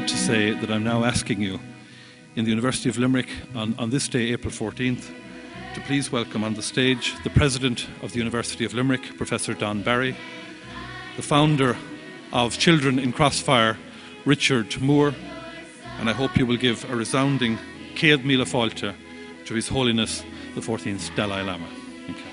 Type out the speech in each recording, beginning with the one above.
glad to say that I'm now asking you in the University of Limerick on this day, April 14th, to please welcome on the stage the President of the University of Limerick, Professor Don Barry, the founder of Children in Crossfire, Richard Moore, and I hope you will give a resounding Céad Míle Fáilte to His Holiness the 14th Dalai Lama. Thank you.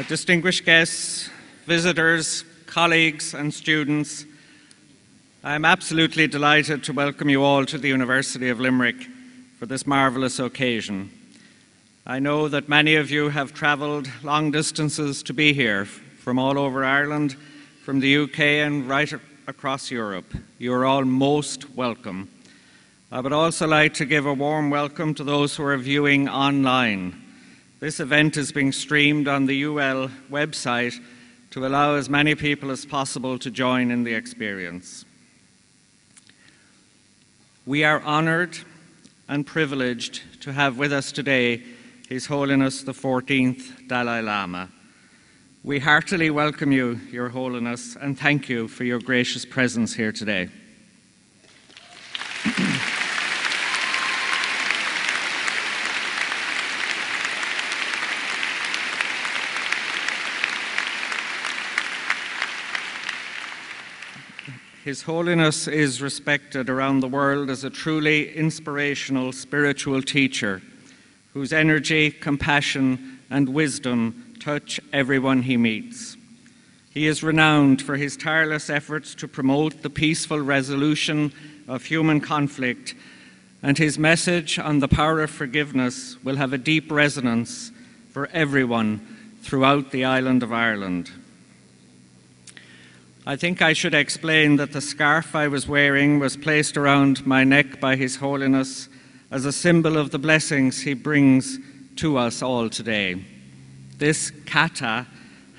Distinguished guests, visitors, colleagues and students, I am absolutely delighted to welcome you all to the University of Limerick for this marvellous occasion. I know that many of you have travelled long distances to be here, from all over Ireland, from the UK and right across Europe. You are all most welcome. I would also like to give a warm welcome to those who are viewing online. This event is being streamed on the UL website to allow as many people as possible to join in the experience. We are honoured and privileged to have with us today His Holiness the 14th Dalai Lama. We heartily welcome you, Your Holiness, and thank you for your gracious presence here today. His Holiness is respected around the world as a truly inspirational spiritual teacher whose energy, compassion, and wisdom touch everyone he meets. He is renowned for his tireless efforts to promote the peaceful resolution of human conflict, and his message on the power of forgiveness will have a deep resonance for everyone throughout the island of Ireland. I think I should explain that the scarf I was wearing was placed around my neck by His Holiness as a symbol of the blessings he brings to us all today. This kata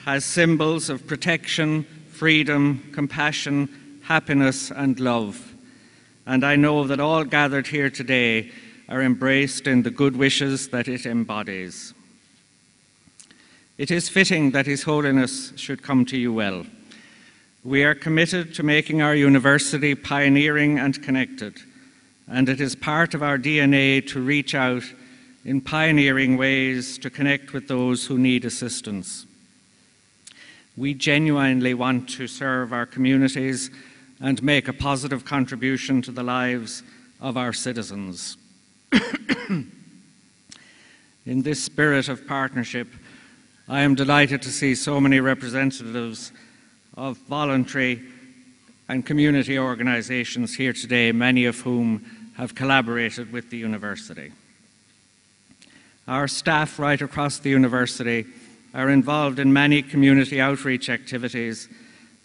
has symbols of protection, freedom, compassion, happiness, and love. And I know that all gathered here today are embraced in the good wishes that it embodies. It is fitting that His Holiness should come to you well. We are committed to making our university pioneering and connected, and it is part of our DNA to reach out in pioneering ways to connect with those who need assistance. We genuinely want to serve our communities and make a positive contribution to the lives of our citizens. In this spirit of partnership, I am delighted to see so many representatives of voluntary and community organisations here today, many of whom have collaborated with the university. Our staff right across the university are involved in many community outreach activities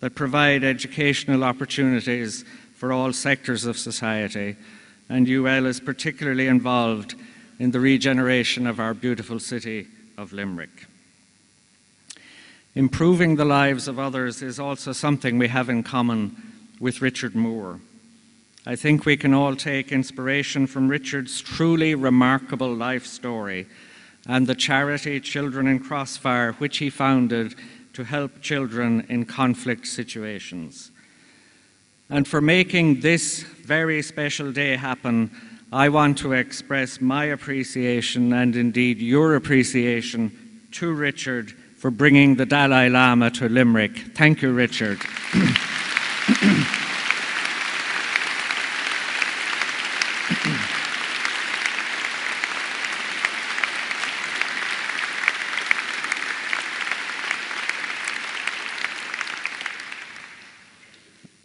that provide educational opportunities for all sectors of society, and UL is particularly involved in the regeneration of our beautiful city of Limerick. Improving the lives of others is also something we have in common with Richard Moore. I think we can all take inspiration from Richard's truly remarkable life story and the charity Children in Crossfire, which he founded to help children in conflict situations. And for making this very special day happen, I want to express my appreciation and indeed your appreciation to Richard for bringing the Dalai Lama to Limerick. Thank you, Richard.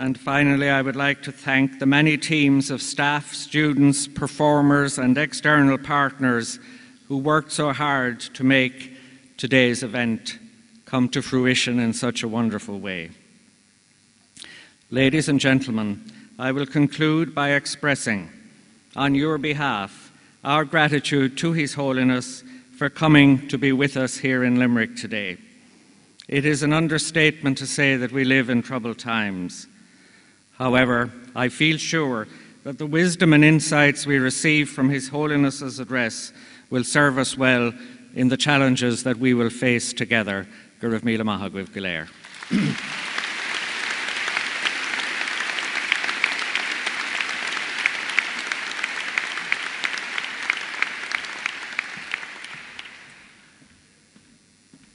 And finally, I would like to thank the many teams of staff, students, performers, and external partners who worked so hard to make today's event come to fruition in such a wonderful way. Ladies and gentlemen, I will conclude by expressing, on your behalf, our gratitude to His Holiness for coming to be with us here in Limerick today. It is an understatement to say that we live in troubled times. However, I feel sure that the wisdom and insights we receive from His Holiness's address will serve us well in the challenges that we will face together. Go raibh míle maith agaibh go léir.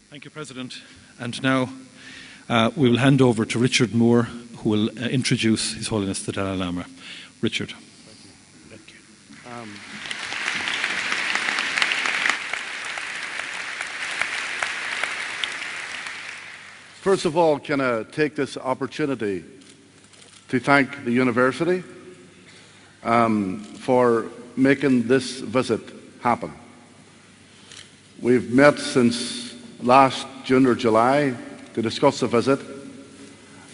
Thank you, President. And now we will hand over to Richard Moore, who will introduce His Holiness the Dalai Lama. Richard. Thank you. First of all, can I take this opportunity to thank the University for making this visit happen. We've met since last June or July to discuss the visit,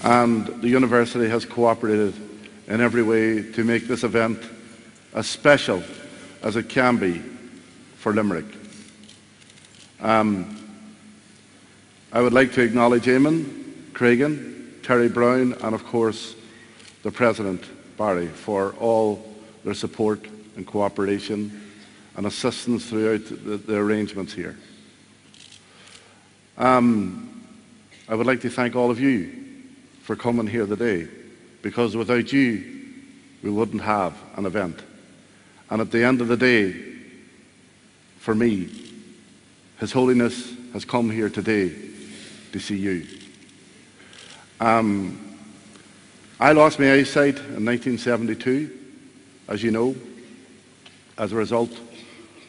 and the University has cooperated in every way to make this event as special as it can be for Limerick. I would like to acknowledge Eamon, Cregan, Terry Brown, and of course the President, Barry, for all their support and cooperation and assistance throughout the arrangements here. I would like to thank all of you for coming here today, because without you, we wouldn't have an event. And at the end of the day, for me, His Holiness has come here today to see you. I lost my eyesight in 1972, as you know, as a result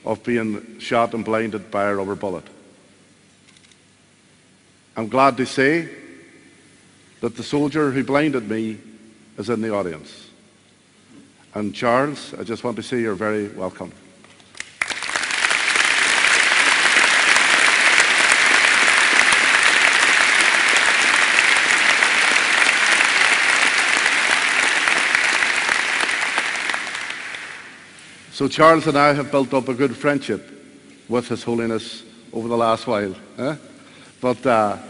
of being shot and blinded by a rubber bullet. I'm glad to say that the soldier who blinded me is in the audience. And Charles, I just want to say you're very welcome. So Charles and I have built up a good friendship with His Holiness over the last while. But that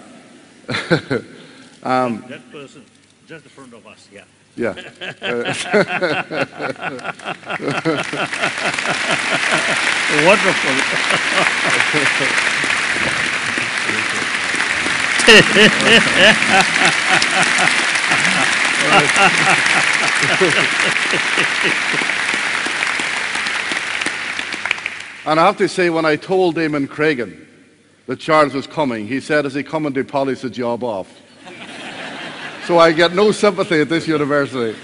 person, just in front of us, yeah. Yeah. Wonderful. And I have to say, when I told Eamon Cregan that Charles was coming, he said, is he coming to polish the job off? So I get no sympathy at this university.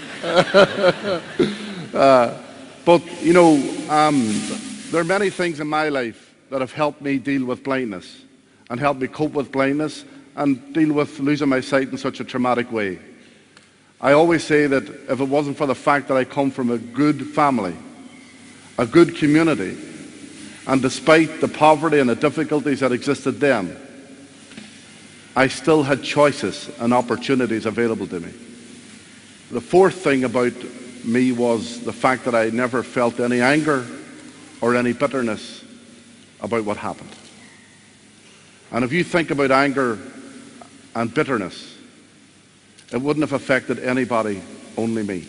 But, you know, there are many things in my life that have helped me deal with blindness and helped me cope with blindness and deal with losing my sight in such a traumatic way. I always say that if it wasn't for the fact that I come from a good family, a good community, and despite the poverty and the difficulties that existed then, I still had choices and opportunities available to me. The fourth thing about me was the fact that I never felt any anger or any bitterness about what happened. And if you think about anger and bitterness, it wouldn't have affected anybody, only me.